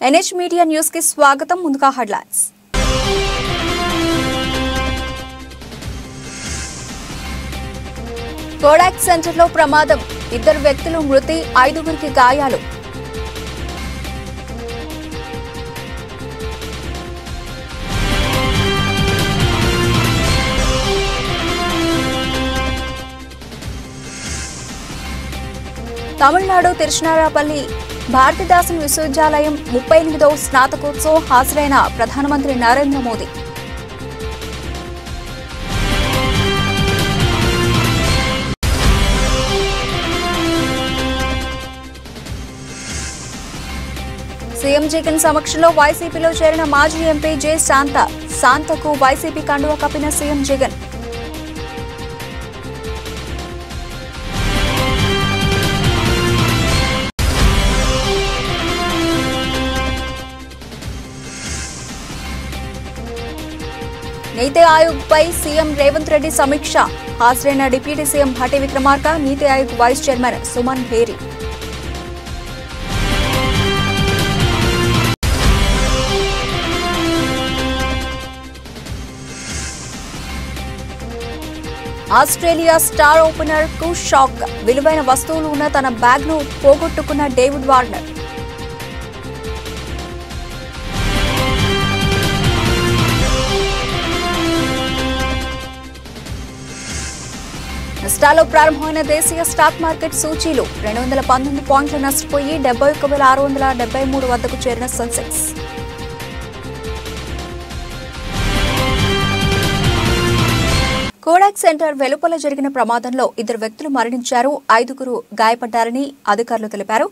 NH media news కి స్వాగతం. ముందుగా హెడ్లైన్స్. కోడాక్ సెంటర్లో ప్రమాదం, 2 వ్యక్తులు మృతి, 5గురికి గాయాలు. తమిళనాడు తిరుచినాపల్లి భారతీదాసన్ విశ్వవిద్యాలయం 38వ స్నాతకోత్సవం హాజరైన ప్రధానమంత్రి నరేంద్ర మోదీ. సీఎం జగన్ సమక్షంలో వైసీపీలో చేరిన మాజీ ఎంపీ జె శాంతకు వైసీపీ కండువా కప్పిన సీఎం జగన్. నీతి ఆయోగ్ పై సీఎం రేవంత్ రెడ్డి సమీక్ష, హాజరైన డిప్యూటీ సీఎం భట్టి విక్రమార్క, నీతి Aayog vice chairman Suman Heri. Australia star opener కు షాక్, విలువైన వస్తువులు ఉన్న తన బ్యాగ్ ను పోగొట్టుకున్న డేవిడ్ వార్నర్. నష్టాల్లో ప్రారంభమైన దేశీయ స్టాక్ మార్కెట్ సూచీలు 219 పాయింట్లు నష్టపోయి 71,673 వద్దకు చేరిన సెన్సెక్స్. కోడాక్ సెంటర్ వెలుపల జరిగిన ప్రమాదంలో 2 వ్యక్తులు మరణించారు, 5గురు గాయపడ్డారని అధికారులు తెలిపారు.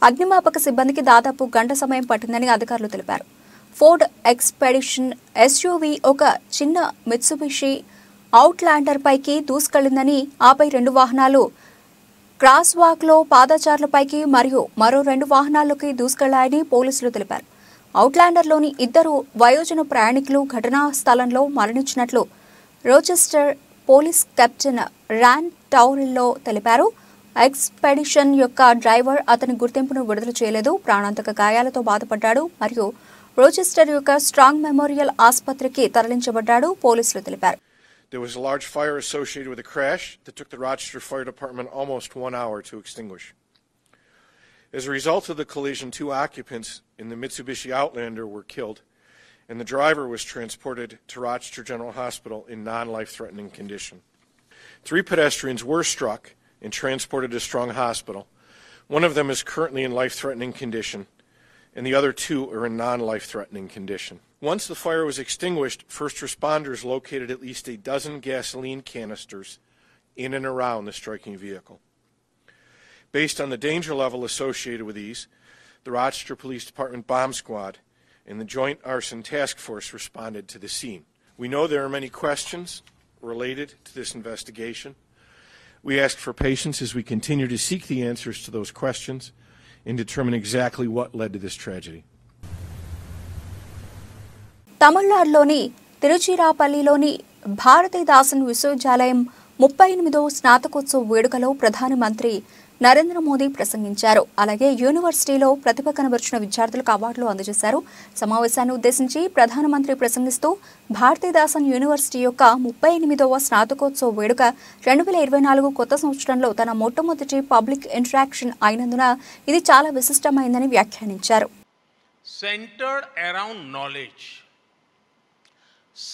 అగ్నిమాపక సిబ్బందికి దాదాపు గంట సమయం పట్టిందని అధికారులు తెలిపారు. ఫోర్డ్ ఎక్స్పెడిషన్ ఎస్యూవీ ఒక చిన్న మిత్సుబిషి అవుట్లాండర్ పైకి దూసుకెళ్లిందని, ఆపై 2 వాహనాలు క్రాస్ వాక్ లో పాదచారులపైకి మరియు మరో 2 వాహనాల్లోకి దూసుకెళ్లాయని పోలీసులు తెలిపారు. అవుట్లాండర్లోని 2 వయోజన ప్రయాణికులు ఘటనా స్థలంలో మరణించినట్లు రోచెస్టర్ పోలీస్ కెప్టెన్ రాన్ టౌరిల్లో తెలిపారు. ఎక్స్పెడిషన్ యొక్క డ్రైవర్ అతని గుర్తింపును విడుదల చేయలేదు, ప్రాణాంతక గాయాలతో బాధపడ్డాడు మరియు రోచెస్టర్ యొక్క స్ట్రాంగ్ మెమోరియల్ ఆసుపత్రికి తరలించబడ్డాడు, పోలీసులు తెలిపారు. There was a large fire associated with the crash that took the Rochester Fire Department almost 1 hour to extinguish. As a result of the collision, 2 occupants in the Mitsubishi Outlander were killed, and the driver was transported to Rochester General Hospital in non-life-threatening condition. 3 pedestrians were struck and transported to Strong Hospital. One of them is currently in life-threatening condition, and the other 2 are in non-life-threatening condition. Once the fire was extinguished, first responders located at least a dozen gasoline canisters in and around the striking vehicle. Based on the danger level associated with these, the Rochester Police Department Bomb Squad and the Joint Arson Task Force responded to the scene. We know there are many questions related to this investigation. We ask for patience as we continue to seek the answers to those questions and determine exactly what led to this tragedy. తమిళనాడులోని తిరుచిరాపల్లిలోని భారతీదాసన్ విశ్వవిద్యాలయం 38వ స్నాతకోత్సవ వేడుకలో ప్రధానమంత్రి నరేంద్ర మోదీ ప్రసంగించారు. అలాగే యూనివర్సిటీలో ప్రతిభ కనబరిచిన విద్యార్థులకు అవార్డులు అందజేశారు. సమావేశాన్ని ఉద్దేశించి ప్రధానమంత్రి ప్రసంగిస్తూ భారతీదాసన్ యూనివర్సిటీ యొక్క 38వ స్నాతకోత్సవ వేడుక 2024 కొత్త సంవత్సరంలో తన మొట్టమొదటి పబ్లిక్ ఇంటరాక్షన్ అయినందున ఇది చాలా విశిష్టమైందని వ్యాఖ్యానించారు. Centered around knowledge.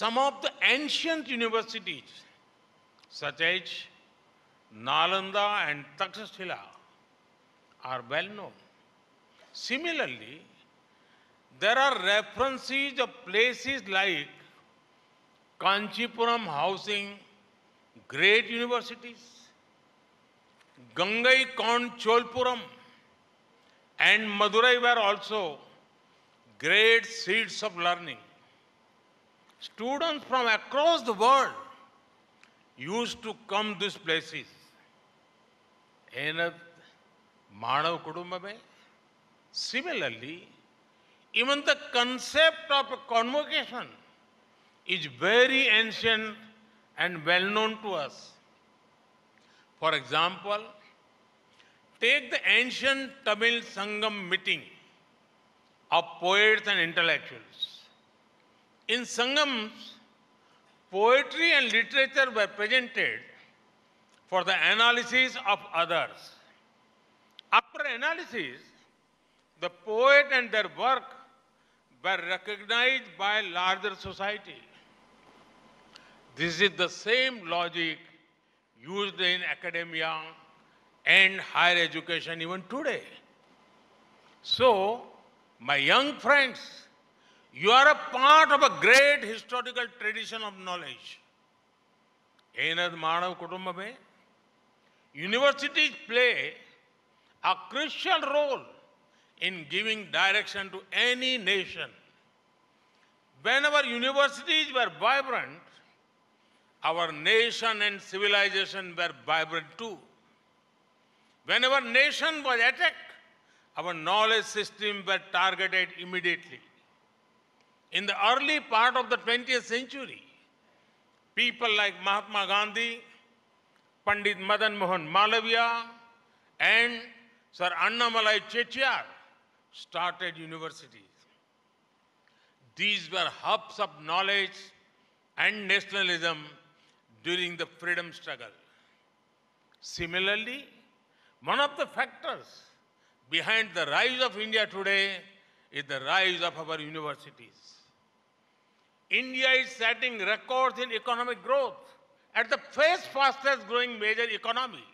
Some of the ancient universities, such as Nalanda and Takshashila, are well known. Similarly, there are references of places like Kanchipuram housing great universities, Gangaikond Cholpuram and Madurai were also great seeds of learning. Students from across the world used to come to these places. Manav Kudumbabe. Similarly, even the concept of a convocation is very ancient and well known to us. For example, take the ancient Tamil Sangam meeting of poets and intellectuals. In Sangams, poetry and literature were presented for the analysis of others. After analysis, the poet and their work were recognized by larger society. This is the same logic used in academia and higher education even today. So, my young friends, you are a part of a great historical tradition of knowledge. Enad Manav Kutumbame, universities play a crucial role in giving direction to any nation. Whenever universities were vibrant, our nation and civilization were vibrant too. Whenever nation was attacked, our knowledge system were targeted immediately. In the early part of the 20th century, people like Mahatma Gandhi, Pandit Madan Mohan Malaviya, and Sir Annamalai Chettiar started universities. These were hubs of knowledge and nationalism during the freedom struggle. Similarly, one of the factors behind the rise of India today is the rise of our universities. India is setting records in economic growth at the fastest growing major economy.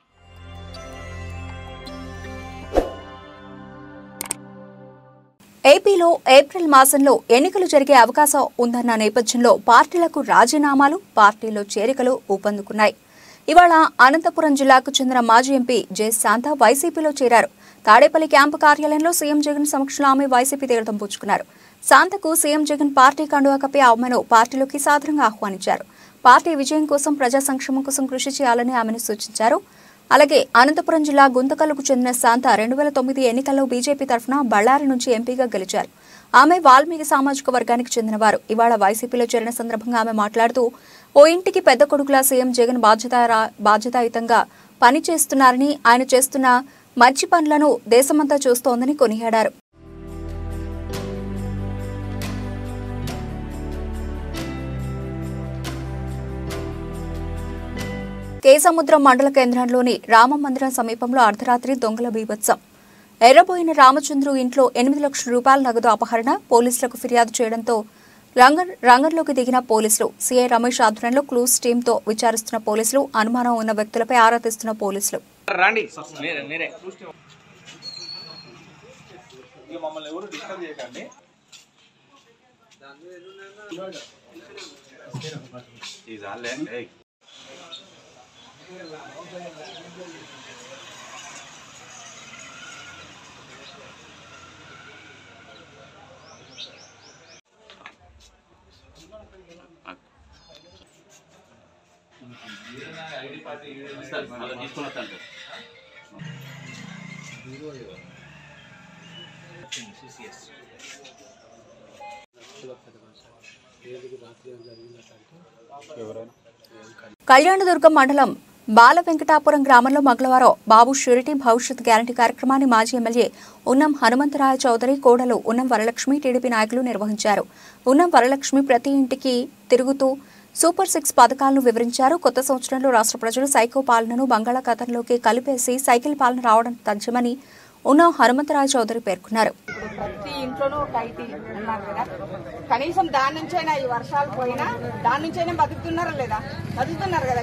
ఏపీలో April మాసంలో ఎన్నికలు జరిగే అవకాశం ఉందన్న నేపథ్యంలో పార్టీలకు రాజీనామాలు, పార్టీలో చేరికలు ఊపందుకున్నాయి. ఇవాళ అనంతపురం జిల్లాకు చెందిన మాజీ ఎంపీ జె శాంత వైసీపీలో చేరారు. తాడేపల్లి క్యాంపు కార్యాలయంలో సీఎం జగన్ సమక్షంలో ఆమె వైసీపీ తీర్థం పుచ్చుకున్నారు. శాంతకు సీఎం జగన్ పార్టీ కండువా కప్పి ఆమెను పార్టీలోకి సాదరంగా ఆహ్వానించారు. పార్టీ విజయం కోసం, ప్రజా సంక్షేమం కోసం కృషి చేయాలని ఆమెను సూచించారు. అలాగే అనంతపురం జిల్లా గుంతకల్లుకు చెందిన శాంత 2009 ఎన్నికల్లో బీజేపీ తరఫున బళ్ళారి నుంచి ఎంపీగా గెలిచారు. ఆమె వాల్మీకి సామాజిక వర్గానికి చెందినవారు. ఇవాళ వైసీపీలో చేరిన సందర్భంగా ఆమె మాట్లాడుతూ, ఓ ఇంటికి పెద్ద కొడుకులా సీఎం జగన్ బాధ్యతాయుతంగా పనిచేస్తున్నారని, ఆయన చేస్తున్న మంచి పనులను దేశమంతా చూస్తోందని కొనియాడారు. కేసముద్రం మండల కేంద్రంలోని రామ మందిరం సమీపంలో అర్ధరాత్రి దొంగల బీభత్సం. ఎర్రబోయిన రామచంద్రు ఇంట్లో 8 లక్షల రూపాయల నగదు అపహరణ. పోలీసులకు ఫిర్యాదు చేయడంతో రంగంలోకి దిగిన పోలీసులు. సీఐ రమేష్ ఆధ్వర్యంలో క్లూస్ టీంతో విచారిస్తున్న పోలీసులు. అనుమానం ఉన్న వ్యక్తులపై ఆరా తీస్తున్న పోలీసులు. కళ్యాణదుర్గం మండలం బాల వెంకటాపురం గ్రామంలో మంగళవారం బాబు ష్యూరిటీ భవిష్యత్ గ్యారంటీ కార్యక్రమాన్ని మాజీ ఎమ్మెల్యే ఉన్నం హనుమంతరాయ చౌదరి, కోడలు ఉన్నం వరలక్ష్మి, టీడీపీ నాయకులు నిర్వహించారు. ఉన్నం వరలక్ష్మి ప్రతి ఇంటికి తిరుగుతూ సూపర్ 6 పథకాలను వివరించారు. కొత్త సంవత్సరంలో రాష్ట్ర ప్రజలు సైకో పాలనను బంగాళాఖాతంలోకి కలిపేసి సైకిల్ పాలన రావడం తథ్యమని ఉన్నం హనుమంతరాయ చౌదరి పేర్కొన్నారు. ప్రతి ఇంట్లోనూ ఒక ఐటీ ఉన్నారు కదా, కనీసం దాని నుంచైనా ఈ వర్షాలు పోయినా దాని నుంచైనా బతుకుతున్నారు కదా,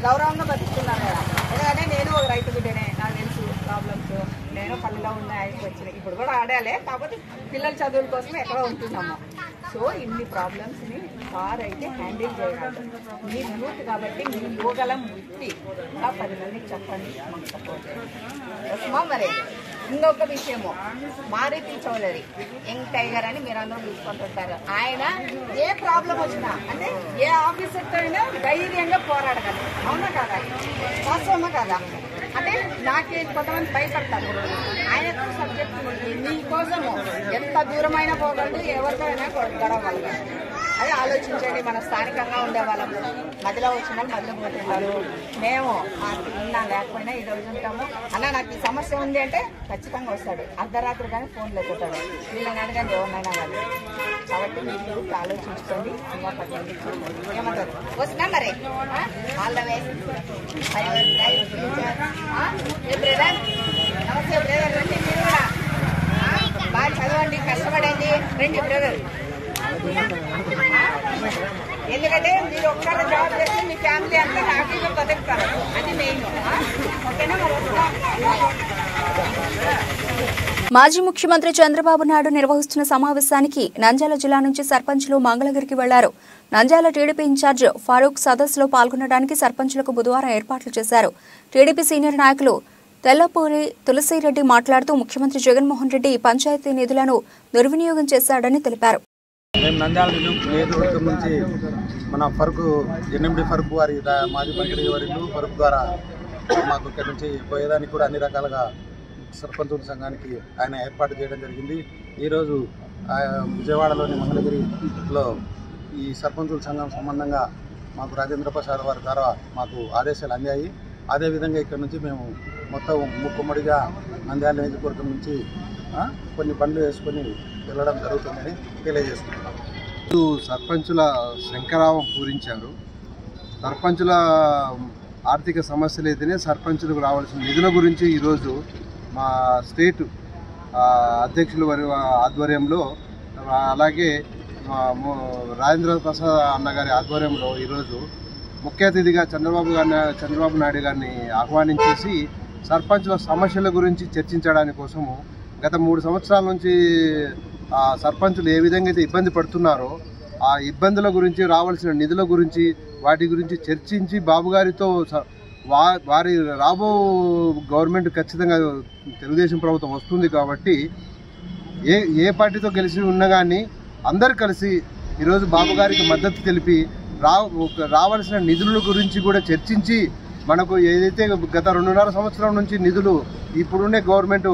గౌరవంగా బతుకుతున్నారు కదా. అలాగే నేను ఒక రైతు బిడ్డనే, నాకు తెలుసు ప్రాబ్లమ్స్. నేను పల్లెలో ఉన్న ఆయనకి వచ్చినాయి, ఇప్పుడు కూడా ఆడాలే, కాకపోతే పిల్లల చదువుల కోసం ఎక్కడో ఉంటున్నాము. సో ఇన్ని ప్రాబ్లమ్స్ ని సార్ అయితే హ్యాండిల్ చేయగలరు. మీ యూత్ కాబట్టి మీ యువగలం వృత్తి 10 మందికి చెప్పండి, మాకు సపోర్ట్ చేయండి. మరి ఇంకొక విషయము, మారుతి చౌదరి యంగ్ టైగర్ అని మీరు అందరూ చూసుకుంటుంటారు. ఆయన ఏ ప్రాబ్లం వచ్చినా అంటే ఏ ఆఫీసర్తో అయినా ధైర్యంగా పోరాడగలరు. అవునా కాదా? వాస్తవమా కాదా? అంటే నాకే కొంతమంది భయపడతారు. ఆయనతో సబ్జెక్ట్ మీకోసము ఎంత దూరమైనా పోగలడు, ఎవరితో అయినా గడవగలరు. అదే ఆలోచించండి. మన స్థానికంగా ఉండే వాళ్ళం మధ్యలో వచ్చిన మధ్యలో పోతుంటారు. మేము ఉన్నా లేకపోయినా ఈ రోజు ఉంటాము. అన్న నాకు ఈ సమస్య ఉంది అంటే ఖచ్చితంగా వస్తాడు. అర్ధరాత్రి కానీ ఫోన్లో ఎత్తుతాడు. వీళ్ళని అడగండి ఎవరినైనా కానీ. కాబట్టి మీరు ఆలోచించుకోండి. ఇంకా పట్టండి. ఏమంటారు వస్తున్నా మరి ఆల్ ద వే. బ్రదర్ నమస్తే బ్రదర్. రండి మీరు కూడా బాగా చదవండి, కష్టపడండి. రండి బ్రదర్. ఎందుకంటే మీరు ఒక్కరు జాబ్ చేస్తే మీ ఫ్యామిలీ అంతా హ్యాపీగా బతుకుతారు. అది మెయిన్. ఓకేనా? మరి మాజీ ముఖ్యమంత్రి చంద్రబాబు నాయుడు నిర్వహిస్తున్న సమావేశానికి నంద్యాల జిల్లా నుంచి సర్పంచ్లు మంగళగిరికి వెళ్లారు. నంద్యాల టీడీపీ ఇన్ఛార్జ్ ఫారూక్ సదస్సులో పాల్గొనడానికి సర్పంచ్లకు బుధవారం ఏర్పాట్లు చేశారు. టీడీపీ సీనియర్ నాయకులు తెల్లపూరి తులసిరెడ్డి మాట్లాడుతూ ముఖ్యమంత్రి జగన్మోహన్ రెడ్డి పంచాయతీ నిధులను దుర్వినియోగం చేశాడని తెలిపారు. మేము నంద్యాల నియోజకవర్గం నుంచి మన ఫరూక్ ఎన్ఎండి ఫరూక్ వారి మాజీ మంత్రి వారి ఫరూక్ ద్వారా మాకు ఇక్కడ నుంచి పోయేదానికి కూడా అన్ని రకాలుగా సర్పంచుల సంఘానికి ఆయన ఏర్పాటు చేయడం జరిగింది. ఈరోజు విజయవాడలోని మంగళగిరిలో ఈ సర్పంచుల సంఘం సంబంధంగా మాకు రాజేంద్ర ప్రసాద్ వారి ద్వారా మాకు ఆదేశాలు అందాయి. అదేవిధంగా ఇక్కడ నుంచి మేము మొత్తం ముక్కుమ్మడిగా నంద్యాల నియోజకవర్గం నుంచి కొన్ని బండ్లు వేసుకొని వెళ్ళడం జరుగుతుందని తెలియజేస్తున్నాం. సర్పంచుల శంకరావం పూరించారు. సర్పంచుల ఆర్థిక సమస్యలు అయితేనే సర్పంచులకు రావాల్సిన నిధుల గురించి ఈరోజు మా స్టేట్ అధ్యక్షుల వారి ఆధ్వర్యంలో అలాగే రాజేంద్ర ప్రసాద్ అన్నగారి ఆధ్వర్యంలో ఈరోజు ముఖ్య అతిథిగా చంద్రబాబు నాయుడు గారిని ఆహ్వానించేసి సర్పంచుల సమస్యల గురించి చర్చించడానికి కోసము గత 3 సంవత్సరాల నుంచి సర్పంచులు ఏ విధంగా అయితే ఇబ్బంది పడుతున్నారో ఆ ఇబ్బందుల గురించి, రావాల్సిన నిధుల గురించి, వాటి గురించి చర్చించి బాబు గారితో వారి రాబో గవర్నమెంట్ ఖచ్చితంగా తెలుగుదేశం ప్రభుత్వం వస్తుంది కాబట్టి ఏ పార్టీతో గెలిచి ఉన్నా కానీ అందరు కలిసి ఈరోజు బాబు గారికి మద్దతు తెలిపి రావాల్సిన నిధుల గురించి కూడా చర్చించి మనకు ఏదైతే గత 2.5 సంవత్సరం నుంచి నిధులు ఇప్పుడున్నే గవర్నమెంట్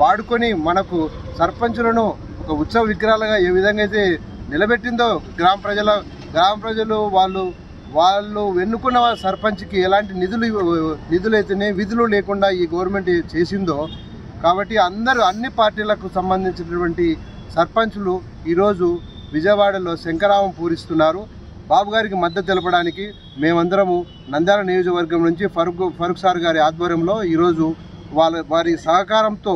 వాడుకొని మనకు సర్పంచులను ఒక ఉత్సవ విగ్రహాలుగా ఏ విధంగా అయితే నిలబెట్టిందో గ్రామ ప్రజలు వాళ్ళు ఎన్నుకున్న సర్పంచ్కి ఎలాంటి నిధులైతేనే విధులు లేకుండా ఈ గవర్నమెంట్ చేసిందో కాబట్టి అన్ని పార్టీలకు సంబంధించినటువంటి సర్పంచులు ఈరోజు విజయవాడలో శంకరావం పూరిస్తున్నారు. బాబు గారికి మద్దతు తెలపడానికి మేమందరము నంద్యాల నియోజకవర్గం నుంచి ఫరూక్ సార్ గారి ఆధ్వర్యంలో ఈరోజు వారి సహకారంతో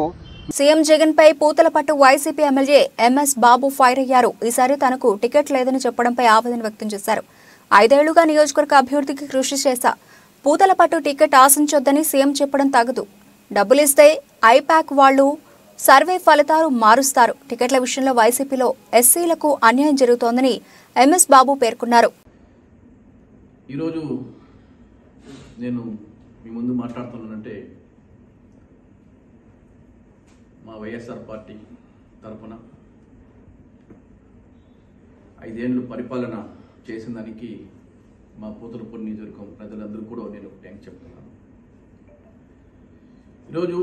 సీఎం జగన్ పై పూతలపట్టు వైసీపీ ఎమ్మెల్యే ఎంఎస్ బాబు ఫైర్ అయ్యారు. ఈసారి తనకు టికెట్ లేదని చెప్పడంపై ఆవేదన వ్యక్తం చేశారు. 5 ఏళ్లుగా నియోజకవర్గ అభివృద్ధికి కృషి చేశా. పూతలపట్టు టికెట్ ఆశించొద్దని సీఎం చెప్పడం తగదు. డబ్బులిస్తే ఐపాక్ వాళ్లు సర్వే ఫలితాలు మారుస్తారు. టికెట్ల విషయంలో వైసీపీలో ఎస్సీలకు అన్యాయం జరుగుతోందని ఎంఎస్ బాబు పేర్కొన్నారు. ఈరోజు నేను మీ ముందు మాట్లాడుతున్నానంటే మా వైఎస్ఆర్ పార్టీ తరఫున 5 ఏళ్ళు పరిపాలన చేసిన దానికి మా పూతలపూడి నియోజకవర్గం ప్రజలందరూ కూడా నేను థ్యాంక్స్ చెప్తున్నాను. ఈరోజు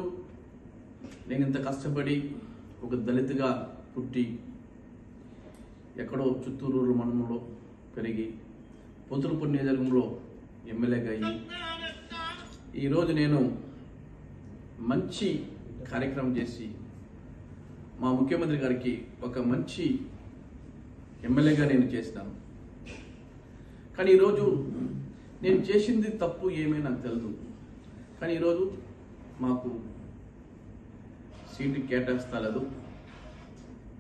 నేను ఇంత కష్టపడి ఒక దళితుగా పుట్టి ఎక్కడో చిత్తూరు మండలంలో పెరిగి పూతలపూడి నియోజకవర్గంలో ఎమ్మెల్యేగా అయ్యి ఈరోజు నేను మంచి కార్యక్రమం చేసి మా ముఖ్యమంత్రి గారికి ఒక మంచి ఎమ్మెల్యేగా నేను చేసినాను. కానీ ఈరోజు నేను చేసింది తప్పు ఏమీ నాకు తెలియదు. కానీ ఈరోజు మాకు సీటు కేటాయిస్తలేదు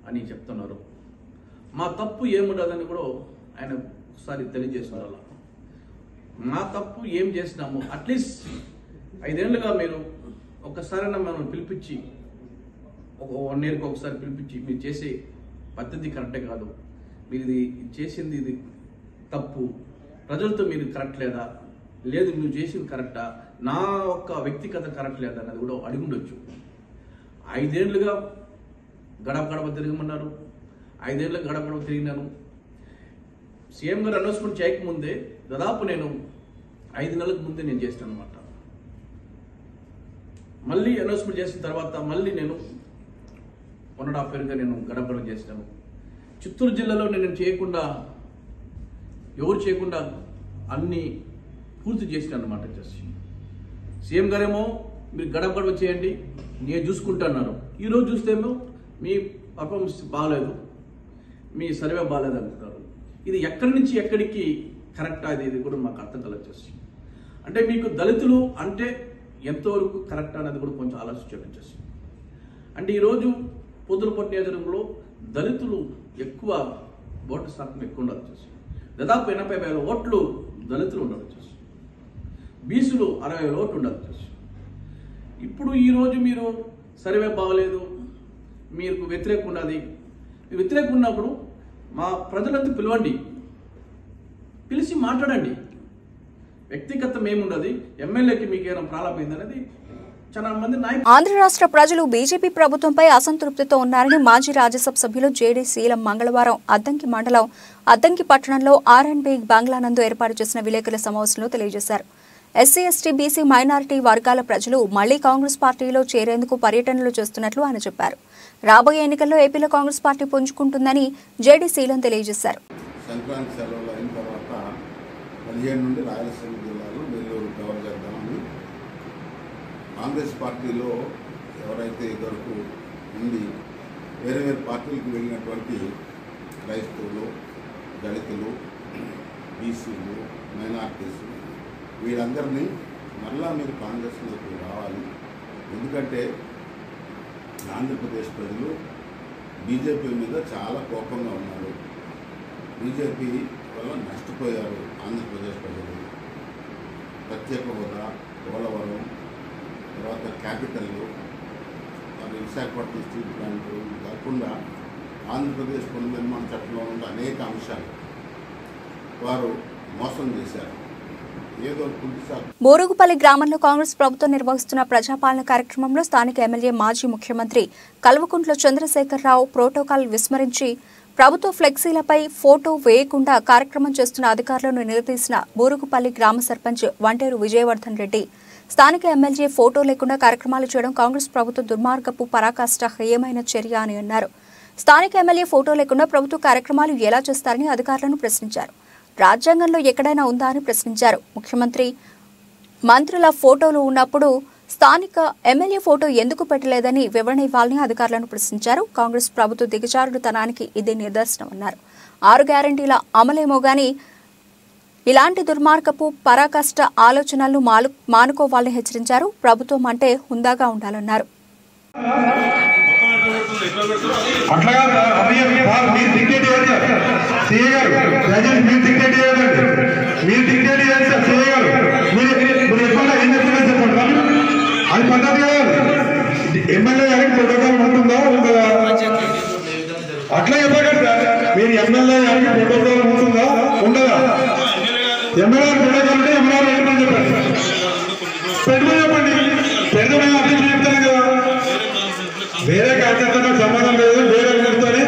అని చెప్తున్నారు. మా తప్పు ఏముండదని కూడా ఆయన ఒకసారి తెలియజేస్తున్నారు. మా తప్పు ఏం చేసినాము అట్లీస్ట్ 5 ఏళ్ళుగా మీరు ఒక్కసారైనా మనం పిలిపించి 1 ఇయర్కి ఒకసారి పిలిపించి మీరు చేసే పద్ధతి కరెక్టే కాదు, మీరు ఇది చేసింది ఇది తప్పు, ప్రజలతో మీరు కరెక్ట్ లేదా, లేదు మీరు చేసింది కరెక్టా, నా ఒక్క వ్యక్తిగత కరెక్ట్ లేదా అన్నది కూడా అడుగుండొచ్చు. 5 ఏళ్ళుగా గడప గడప తిరగమన్నారు. 5 ఏళ్ళుగా గడప గడప తిరిగినాను. సీఎం గారు అనౌన్స్మెంట్ చేయకముందే దాదాపు నేను 5 నెలలకు ముందే నేను చేస్తాను అనమాట. మళ్ళీ అనౌన్స్మెంట్ చేసిన తర్వాత మళ్ళీ నేను 1.5 ఇయర్గా నేను గడప గడప చేసినాను. చిత్తూరు జిల్లాలో నేను చేయకుండా ఎవరు చేయకుండా అన్ని పూర్తి చేసిన అన్నమాట. సీఎం గారేమో మీరు గడప గడప చేయండి నేను చూసుకుంటున్నారు, ఈరోజు చూస్తేమో మీ పర్ఫార్మెన్స్ బాగాలేదు, మీ సర్వే బాగాలేదు అంటున్నారు. ఇది ఎక్కడి నుంచి ఎక్కడికి కరెక్ట్ అది కూడా మాకు అర్థం కలగచ్చేసి. అంటే మీకు దళితులు అంటే ఎంతవరకు కరెక్ట్ అనేది కూడా కొంచెం ఆలోచించేసి. అంటే ఈరోజు పొద్దులపట్టు నియోజకవర్గంలో దళితులు ఎక్కువ ఓటు శాతం ఎక్కువ ఉండాలి వచ్చేసి. దాదాపు 80,000 ఓట్లు దళితులు ఉండాలి వచ్చేసి. బీసీలు 60,000 ఓట్లు ఉండాలి వచ్చేసి. ఇప్పుడు ఈరోజు మీరు సర్వే బాగలేదు, మీకు వ్యతిరేకం ఉన్నది, వ్యతిరేకం ఉన్నప్పుడు మా ప్రజలంతా పిలవండి, పిలిచి మాట్లాడండి. వ్యక్తిగతం ఏముండదు, ఎమ్మెల్యేకి మీకు ఏమైనా ప్రారంభమైంది అనేది చాలా మంది నాయకులు. ఆంధ్ర రాష్ట్ర ప్రజలు బీజేపీ ప్రభుత్వంపై అసంతృప్తితో ఉన్నారని మాజీ రాజ్యసభ సభ్యులు జేడీ శీలం మంగళవారం అద్దంకి మండలం అద్దంకి పట్టణంలో ఆర్ఎండ్బి బంగ్లానందు ఏర్పాటు చేసిన విలేకరుల సమావేశంలో తెలియజేశారు. ఎస్సీ, ఎస్టీ, బీసీ, మైనారిటీ వర్గాల ప్రజలు మళ్లీ కాంగ్రెస్ పార్టీలో చేరేందుకు పర్యటనలు చేస్తున్నట్లు ఆయన చెప్పారు. రాబోయే ఎన్నికల్లో ఏపీలో కాంగ్రెస్ పార్టీ పుంజుకుంటుందని జేడీ శీలం తెలియజేశారు. సంక్రాంతి సెలవులు అయిన తర్వాత 15 నుండి రాయలసీమ జిల్లాలో నెల్లూరు కవర్ చేద్దామని కాంగ్రెస్ పార్టీలో ఎవరైతే ఇదివరకు ఉండి వేరే వేరే పార్టీలకు వెళ్ళినటువంటి క్రైస్తవులు, దళితులు, బీసీలు, మైనార్టీస్ వీళ్ళందరినీ మళ్ళా మీరు కాంగ్రెస్లోకి రావాలి. ఎందుకంటే ఆంధ్రప్రదేశ్ ప్రజలు బీజేపీ మీద చాలా కోపంగా ఉన్నారు. బీజేపీ వల్ల నష్టపోయారు ఆంధ్రప్రదేశ్ ప్రజలు. ప్రత్యేక హోదా, పోలవరం, తర్వాత క్యాపిటల్లు, మరి విశాఖపట్నం స్టీల్ ప్లాంట్ కాకుండా ఆంధ్రప్రదేశ్ పునర్నిర్మాణ చట్టంలో ఉన్న అనేక అంశాలు వారు మోసం చేశారు. బోరుగుపల్లి గ్రామంలో కాంగ్రెస్ ప్రభుత్వం నిర్వహిస్తున్న ప్రజాపాలన కార్యక్రమంలో స్థానిక ఎమ్మెల్యే మాజీ ముఖ్యమంత్రి కల్వకుంట్ల చంద్రశేఖరరావు ప్రోటోకాల్ విస్మరించి ప్రభుత్వ ఫ్లెక్సీలపై ఫోటో వేయకుండా కార్యక్రమం చేస్తున్న అధికారులను నిలదీసిన బోరుగుపల్లి గ్రామ సర్పంచ్ వంటేరు విజయవర్ధన్ రెడ్డి స్థానిక ఎమ్మెల్యే ఫోటో లేకుండా కార్యక్రమాలు చేయడం కాంగ్రెస్ ప్రభుత్వ దుర్మార్గపు పరాకాష్ఠ హేయమైన చర్య అని అన్నారు. స్థానిక ఎమ్మెల్యే ఫోటో లేకుండా ప్రభుత్వ కార్యక్రమాలు ఎలా చేస్తారని అధికారులను ప్రశ్నించారు. రాజ్యాంగంలో ఎక్కడైనా ఉందా అని ప్రశ్నించారు. ముఖ్యమంత్రి, మంత్రుల ఫోటోలు ఉన్నప్పుడు స్థానిక ఎమ్మెల్యే ఫోటో ఎందుకు పెట్టలేదని వివరణ ఇవ్వాలని అధికారులను ప్రశ్నించారు. కాంగ్రెస్ ప్రభుత్వ దిగజారుడుతనానికి ఇది నిదర్శనమన్నారు. 6 గ్యారంటీల అమలేమో గాని ఇలాంటి దుర్మార్గపు పరాకాష్ఠ ఆలోచనలను మానుకోవాలని హెచ్చరించారు. ప్రభుత్వం అంటే హుందాగా ఉండాలన్నారు. అది పద్ధతి కాదు. ఎమ్మెల్యే గారికి ప్రోటోకాల్ ఉంటుందా ఉండదా? అట్లా చెప్పగలరు సార్. మీరు ఎమ్మెల్యే గారికి ప్రోటోకాల్ ఉంటుందా ఉండదా? ఎమ్మెల్యే ప్రోటోకాల్ ఉంటే ఎమ్మెల్యే పెట్టమని చెప్పండి, పెట్టుకుని చెప్పండి, పెడితే అర్థం చెప్తాను కదా. వేరే కార్యక్రమంతో సంబంధం లేదు, వేరే ఊరితోనే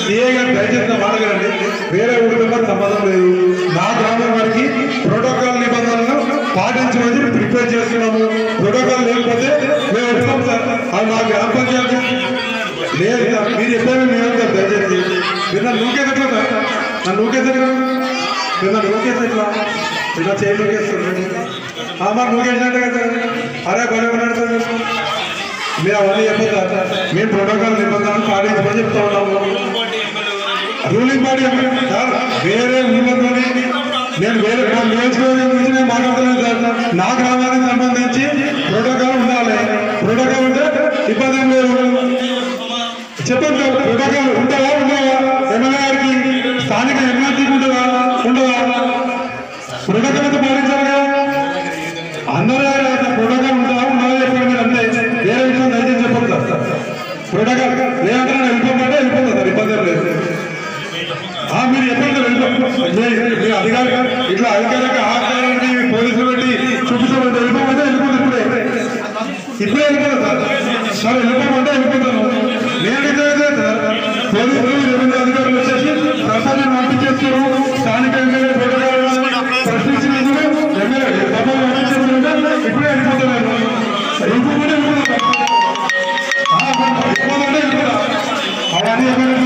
సీఏ గారు దయచేసిన మాట్లాడండి. వేరే ఊరితో సంబంధం లేదు. నా గ్రామం వారికి ప్రోటోకాల్ నిబంధనలను పాటించమని ప్రిపేర్ చేస్తున్నాము. ప్రోటోకాల్ లేకపోతే మేము వస్తాం సార్. అది మా గ్రామ పంచాయతీ లేదు సార్. మీరు చెప్పేది మేము సార్. దయచేసి మీరు నన్ను నూకేసట్లా సార్, నన్ను నూకేసట్లా, మీరు నన్ను నూకేసట్లా, ఇలా చేయి నూకేస్తుంది. మాకు నూకేసినట్టు కదా సార్. అరే బలి ఉన్నాడు సార్. మీరు అవన్నీ చెప్పదు సార్. మేము ప్రోటోకాల్ నిబంధనలు పాటించమని చెప్తా ఉన్నాము. Ruling party sir. వేరే ఊళ్ళతోనే నేను వేరే నియోజకవర్గం గురించి నేను మాట్లాడలేదు సార్. నా గ్రామానికి సంబంధించి ప్రోటోకాల్ ఉండాలి. ప్రోటోకాల్ ఉంటే ఇబ్బంది ఏం లేదు. చెప్పండి సార్. ప్రోటోకాల్ ఉంటుందా ఉండవా? ఎమ్మెల్యే గారికి స్థానిక ఎమ్మెల్యేకి ఉంటుందా ఉండవా? ప్రోటోకాల్ అయితే పాటించాలి కదా. అందరూ ప్రోటోకాల్ ఉంటుందా ఉండదా చెప్పండి మీరు. అంతే, వేరే విషయం దయచేసి చెప్పండి సార్. ప్రోటోకాల్ లేదంటే వెళ్ళిపోమంటే వెళ్ళిపోతుంది సార్. ఇబ్బంది లేదు. మీరు ఎప్పుడు మీ అధికారి ఇట్లా అధికారిక ఆహారాన్ని పోలీసులు పెట్టి చూపించమంటే వెళ్ళిపోమంటే వెళ్ళిపోతుంది. ఇప్పుడే వెళ్ళిపోతుంది సార్. సార్ వెళ్ళిపోమంటే వెళ్ళిపోతాను. నేను సార్. పోలీసులు రెవెన్యూ అధికారులు వచ్చేసి ప్రసాదాన్ని పంపించేస్తారు. స్థానిక ఎమ్మెల్యే ప్రశ్నించినందుకు ఎమ్మెల్యే సభలు పంపించేస్తుంటే ఇప్పుడే వెళ్ళిపోతున్నాను. వెళ్ళిపోమంటే వెళ్ళిపోతాను. వెళ్ళిపోమంటే వెళ్ళిపోతా. అవన్నీ ఎమ్మెల్యే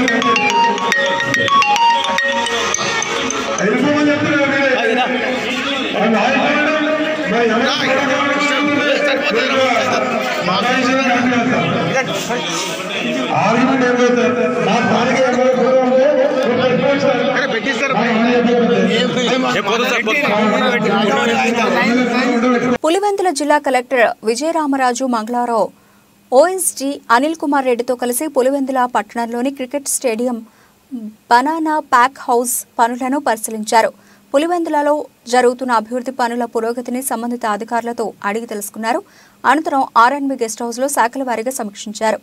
వెళ్ళిపోమని చెప్తాను. పులివెందుల జిల్లా కలెక్టర్ విజయరామరాజు మంగళవారం ఓఎస్డీ అనిల్ కుమార్ రెడ్డితో కలిసి పులివెందుల పట్టణంలోని cricket stadium banana pack house పనులను పరిశీలించారు. పులివెందులలో జరుగుతున్న అభివృద్ధి పనుల పురోగతిని సంబంధిత అధికారులతో అడిగి తెలుసుకున్నారు. అనంతరం ఆర్ఎన్బి గెస్ట్ హౌస్ లో శాఖల వారీగా సమీక్షించారు.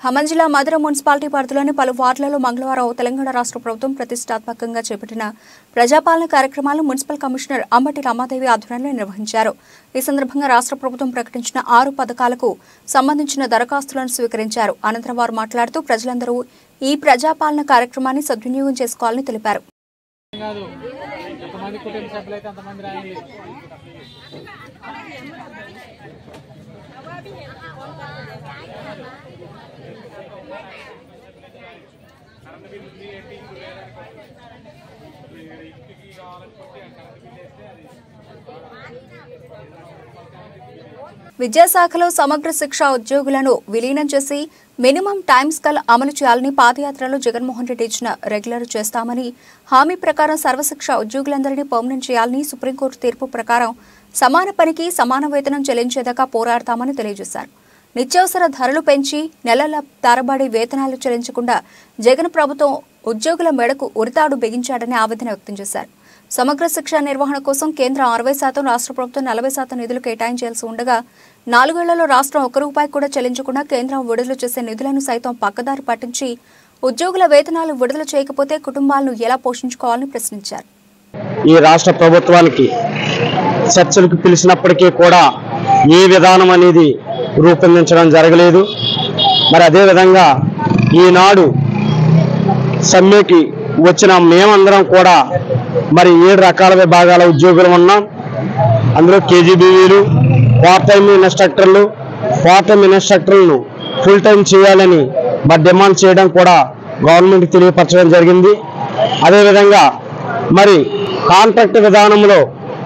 ఖమ్మం జిల్లా మధుర మున్సిపాలిటీ పరిధిలోని పలు వార్డులలో మంగళవారం తెలంగాణ రాష్ట్ర ప్రభుత్వం ప్రతిష్టాత్మకంగా చేపట్టిన ప్రజాపాలన కార్యక్రమాలను మున్సిపల్ కమిషనర్ అంబటి రమాదేవి ఆధ్వర్యంలో నిర్వహించారు. ఈ సందర్భంగా రాష్ట్ర ప్రభుత్వం ప్రకటించిన 6 పథకాలకు సంబంధించిన దరఖాస్తులను స్వీకరించారు. అనంతరం వారు మాట్లాడుతూ ప్రజలందరూ ఈ ప్రజాపాలన కార్యక్రమాన్ని సద్వినియోగం చేసుకోవాలని తెలిపారు. విద్యాశాఖలో సమగ్ర శిక్ష ఉద్యోగులను విలీనం చేసి మినిమం టైమ్ స్కేల్ అమలు చేయాలని పాదయాత్రలో జగన్మోహన్ రెడ్డి ఇచ్చిన రెగ్యులర్ చేస్తామని, హామీ ప్రకారం సర్వశిక్ష ఉద్యోగులందరినీ పర్మనెంట్ చేయాలని, సుప్రీంకోర్టు తీర్పు ప్రకారం సమాన పనికి సమాన వేతనం చెల్లించేదాకా పోరాడతామని తెలియజేశారు. నిత్యావసర ధరలు పెంచి నెలల తరబడి వేతనాలు చెల్లించకుండా జగన్ ప్రభుత్వం ఉద్యోగుల మెడకు ఉరితాడు బిగించాడని ఆవేదన వ్యక్తం చేశారు. సమగ్ర శిక్ష నిర్వహణ కోసం కేంద్రం 60%, రాష్ట్ర ప్రభుత్వం 40% నిధులు కేటాయించాల్సి ఉండగా 4 ఏళ్లలో రాష్ట్రం ₹1 కూడా చెల్లించకుండా కేంద్రం విడుదల చేసే నిధులను సైతం పక్కదారి పట్టించి ఉద్యోగుల వేతనాలు విడుదల చేయకపోతే కుటుంబాలను ఎలా పోషించుకోవాలని ప్రశ్నించారు. ఈ రాష్ట్ర ప్రభుత్వానికి చర్చలకు పిలిచినప్పటికీ కూడా ఏ విధానం అనేది రూపొందించడం జరగలేదు. మరి అదేవిధంగా ఈనాడు సమ్మెకి వచ్చిన మేమందరం కూడా మరి 7 రకాల విభాగాల ఉద్యోగులు ఉన్నాం. అందులో కేజీబీవీలు, పార్ట్ టైం ఇన్స్ట్రక్టర్లు, పార్ట్ టైం ఇన్స్ట్రక్టర్లను ఫుల్ టైం చేయాలని మరి డిమాండ్ చేయడం కూడా గవర్నమెంట్కి తెలియపరచడం జరిగింది. అదేవిధంగా మరి కాంట్రాక్ట్ విధానంలో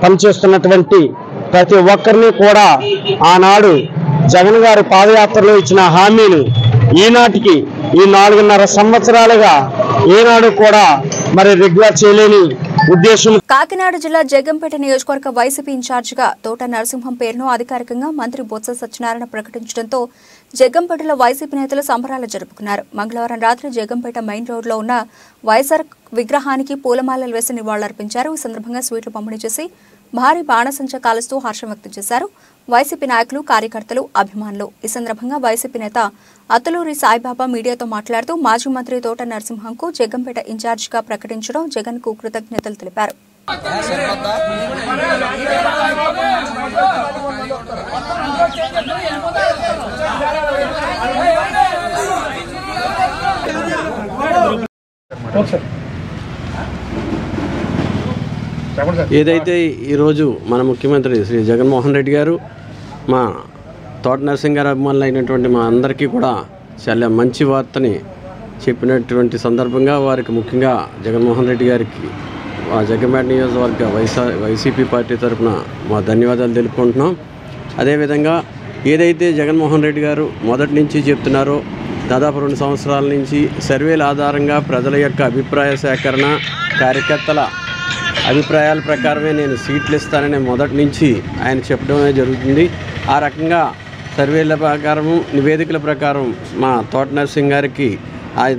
పనిచేస్తున్నటువంటి ప్రతి ఒక్కరిని కూడా ఆనాడు జగన్ గారి పాదయాత్రలో ఇచ్చిన హామీలు ఈనాటికి ఈ 4.5 సంవత్సరాలుగా ఏనాడు కూడా మరి రెగ్యులర్ చేయలేని ఉద్దేశం. కాకినాడ జిల్లా జగ్గంపేట నియోజకవర్గ వైసీపీ ఇన్ఛార్జిగా తోట నరసింహం పేరును అధికారికంగా మంత్రి బొత్స సత్యనారాయణ ప్రకటించడంతో జగ్గంపేటలో వైసీపీ నేతలు సంబరాలు జరుపుకున్నారు. మంగళవారం రాత్రి జగ్గంపేట మెయిన్ రోడ్లో ఉన్న వైఎస్ఆర్ విగ్రహానికి పూలమాలలు వేసి నివాళులర్పించారు. ఈ సందర్భంగా స్వీట్లు పంపిణీ చేసి భారీ బాణసంచ కాలుస్తూ హర్షం వ్యక్తం చేశారు వైసీపీ నాయకులు, కార్యకర్తలు, అభిమానులు. ఈ సందర్భంగా వైసీపీ నేత అతలూరి సాయిబాబా మీడియాతో మాట్లాడుతూ మాజీ మంత్రి తోట నరసింహంకు జగ్గంపేట ఇన్ఛార్జిగా ప్రకటించడం జగన్ కు కృతజ్ఞతలు తెలిపారు. ఏదైతే ఈరోజు మన ముఖ్యమంత్రి శ్రీ జగన్మోహన్ రెడ్డి గారు మా తోట నరసింహ గారు అభిమానులు అయినటువంటి మా అందరికీ కూడా చాలా మంచి వార్తని చెప్పినటువంటి సందర్భంగా వారికి ముఖ్యంగా జగన్మోహన్ రెడ్డి గారికి జగ్గంపేట నియోజకవర్గ వైసీపీ పార్టీ తరఫున మా ధన్యవాదాలు తెలుపుకుంటున్నాం. అదేవిధంగా ఏదైతే జగన్మోహన్ రెడ్డి గారు మొదటి నుంచి చెప్తున్నారో దాదాపు 2 సంవత్సరాల నుంచి సర్వేల ఆధారంగా ప్రజల యొక్క అభిప్రాయ సేకరణ, కార్యకర్తల అభిప్రాయాల ప్రకారమే నేను సీట్లు ఇస్తానని మొదటి నుంచి ఆయన చెప్పడమే జరుగుతుంది. ఆ రకంగా సర్వేల ప్రకారం, నివేదికల ప్రకారం మా తోట నరసింహ గారికి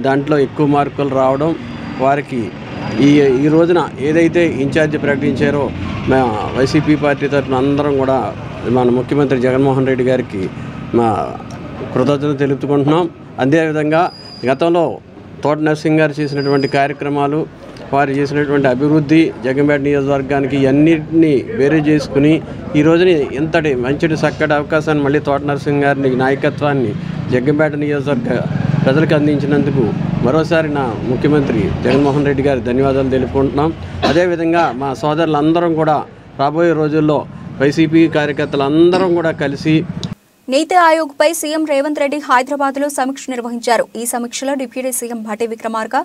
దాంట్లో ఎక్కువ మార్కులు రావడం, వారికి ఈ రోజున ఏదైతే ఇన్ఛార్జి ప్రకటించారో మా వైసీపీ పార్టీ తరఫున అందరం కూడా మన ముఖ్యమంత్రి జగన్మోహన్ రెడ్డి గారికి మా కృతజ్ఞతలు తెలుపుకుంటున్నాం. అదేవిధంగా గతంలో తోట నరసింహ గారు చేసినటువంటి కార్యక్రమాలు, వారు చేసినటువంటి అభివృద్ధి జగ్గంపేట నియోజకవర్గానికి అన్నింటినీ వేరే చేసుకుని ఈ రోజుని ఇంతటి మంచి చక్కటి అవకాశాన్ని మళ్ళీ తోట నరసింహ గారిని నాయకత్వాన్ని జగ్గంపేట నియోజకవర్గ ప్రజలకు అందించినందుకు మరోసారి నా ముఖ్యమంత్రి జగన్మోహన్ రెడ్డి గారి ధన్యవాదాలు తెలుపుకుంటున్నాం. అదేవిధంగా మా సోదరులందరం కూడా రాబోయే రోజుల్లో వైసీపీ కార్యకర్తలందరం కూడా కలిసి నీతి ఆయోగ్ పై సీఎం రేవంత్ రెడ్డి హైదరాబాద్లో సమీక్ష నిర్వహించారు. ఈ సమీక్షలో డిప్యూటీ సీఎం భట్టి విక్రమార్క,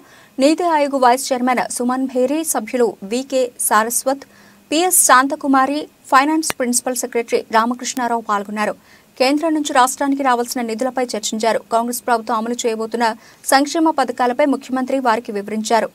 నీతి ఆయోగ్ వైస్ చైర్మన్ సుమన్ భేరి, సభ్యులు V K Saraswat, PS Shanthi Kumari, finance principal secretary Ramakrishna Rao పాల్గొన్నారు. కేంద్రం నుంచి రాష్ట్రానికి రావాల్సిన నిధులపై చర్చించారు. కాంగ్రెస్ ప్రభుత్వం అమలు చేయబోతున్న సంక్షేమ పథకాలపై ముఖ్యమంత్రి వారికి వివరించారు.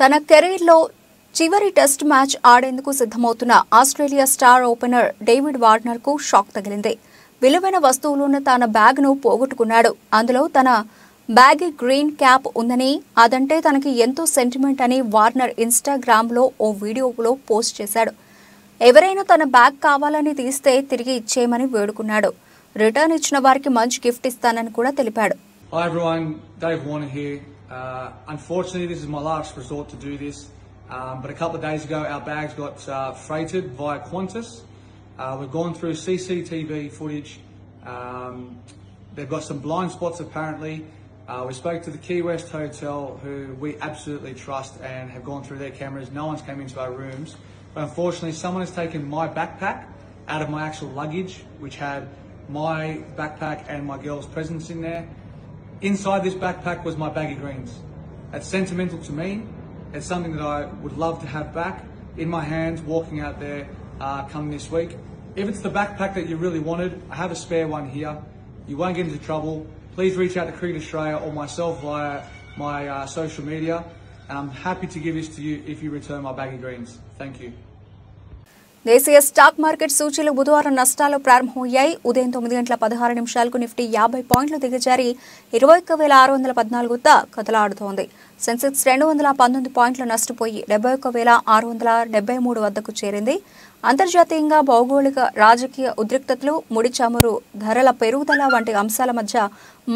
తన కెరీర్లో చివరి టెస్ట్ మ్యాచ్ ఆడేందుకు సిద్ధమవుతున్న ఆస్ట్రేలియా స్టార్ ఓపెనర్ డేవిడ్ వార్నర్కు షాక్ తగిలింది. విలువైన వస్తువులున్న తన బ్యాగ్ను పోగొట్టుకున్నాడు. అందులో తన బ్యాగీ గ్రీన్ క్యాప్ ఉందని, అదంటే తనకి ఎంతో సెంటిమెంట్ అని వార్నర్ ఇన్స్టాగ్రామ్లో ఓ వీడియోలో పోస్ట్ చేశాడు. ఎవరైనా తన బ్యాగ్ కావాలని తీస్తే తిరిగి ఇచ్చేయమని వేడుకున్నాడు. రిటర్న్ ఇచ్చిన వారికి మంచి గిఫ్ట్ ఇస్తానని కూడా తెలిపాడు. Hi everyone, Dave Warner here. Unfortunately, this is my last resort to do this. But a couple of days ago, our bags got freighted via Qantas. We've gone through CCTV footage. They've got some blind spots apparently. We spoke to the Key West Hotel, who we absolutely trust, and have gone through their cameras. No one's come into our rooms. But unfortunately, someone has taken my backpack out of my actual luggage, which had my backpack and my girl's presents in there. Inside this backpack was my baggy greens. That's sentimental to me. It's something that I would love to have back in my hands, walking out there come this week. If it's the backpack that you really wanted, I have a spare one here. You won't get into trouble. Please reach out to Creed Australia or myself via my social media. I'm happy to give this to you if you return my baggy greens. Thank you. దేశీయ stock market సూచీలు బుధవారం నష్టాలు ప్రారంభమయ్యాయి. ఉదయం 9:16 Nifty 50 పాయింట్లు దిగజారి 21,614 కదలాడుతోంది. సెన్సెక్స్ 219 పాయింట్లు నష్టపోయి 71,673 వద్దకు చేరింది. అంతర్జాతీయంగా భౌగోళిక రాజకీయ ఉద్రిక్తతలు, ముడి చమురు ధరల పెరుగుదల వంటి అంశాల మధ్య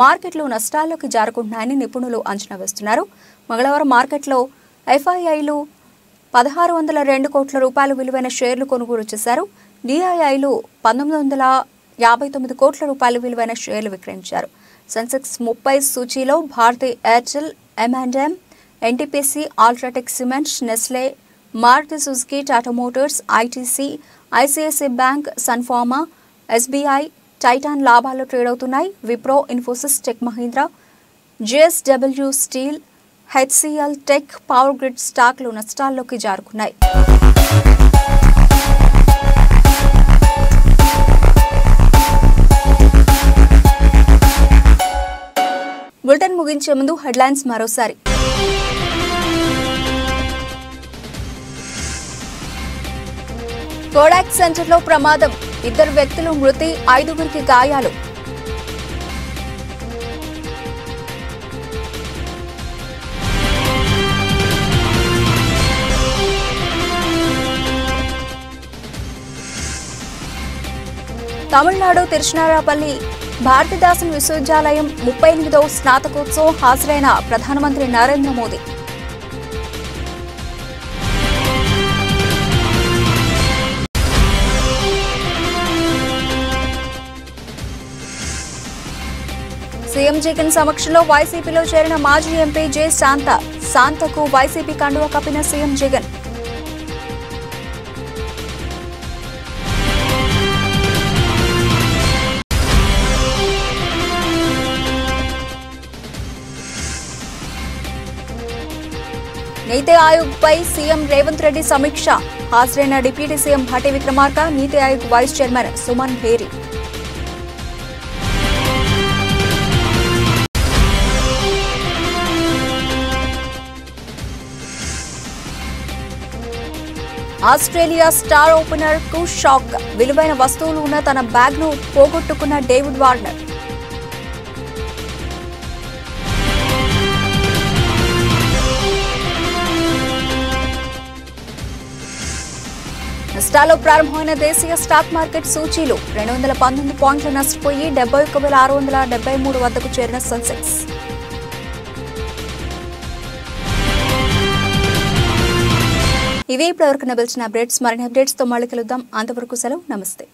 మార్కెట్లు నష్టాల్లోకి జారుకుంటున్నాయని నిపుణులు అంచనా వేస్తున్నారు. మంగళవారం మార్కెట్లో ఎఫ్ఐఐలు 1,602 కోట్ల రూపాయల విలువైన షేర్లు కొనుగోలు చేశారు. డిఐఐలు 1,959 కోట్ల రూపాయల విలువైన షేర్లు విక్రయించారు. సెన్సెక్స్ 30 సూచీలో Bharti Airtel, M&M, NTPC, UltraTech Cements, Nestle, Maruti Suzuki, Tata Motors, ITC, ICICI bank, Sun Pharma, SBI, Titan లాభాల్లో ట్రేడ్ అవుతున్నాయి. Wipro, Infosys, tech Mahindra, JSW steel, HCL tech, power grid స్టాక్లు నష్టాల్లోకి జారుకున్నాయి. బులెటిన్ ముగించే ముందు హెడ్లైన్స్ మరోసారి. కోడాక్ సెంటర్లో ప్రమాదం, 2 వ్యక్తులు మృతి, 5గురికి గాయాలు. తమిళనాడు తిరుచినాపల్లి భారతీదాసన్ విశ్వవిద్యాలయం 38వ స్నాతకోత్సవం హాజరైన ప్రధానమంత్రి నరేంద్ర మోదీ. సీఎం జగన్ సమక్షంలో వైసీపీలో చేరిన మాజీ ఎంపీ జె శాంతకు వైసీపీ కండువా కప్పిన సీఎం జగన్. నీతి ఆయోగ్ పై సీఎం రేవంత్ రెడ్డి సమీక్ష, హాజరైన డిప్యూటీ సీఎం భట్టి విక్రమార్క, నీతి Aayog vice chairman Suman Bery. Australia star opener కు షాక్, విలువైన వస్తువులు ఉన్న తన బ్యాగ్ ను పోగొట్టుకున్న డేవిడ్ వార్నర్. నష్టాల్లో ప్రారంభమైన దేశీయ స్టాక్ మార్కెట్ సూచీలు 219 పాయింట్లు నష్టపోయి 71,673 వద్దకు చేరిన సెన్సెక్స్. ఇవే ఇప్పటివరకు నిలిచిన అప్డేట్స్. మరిన్ని అప్డేట్స్తో మళ్ళీ కలుద్దాం. అంతవరకు సెలవు. నమస్తే.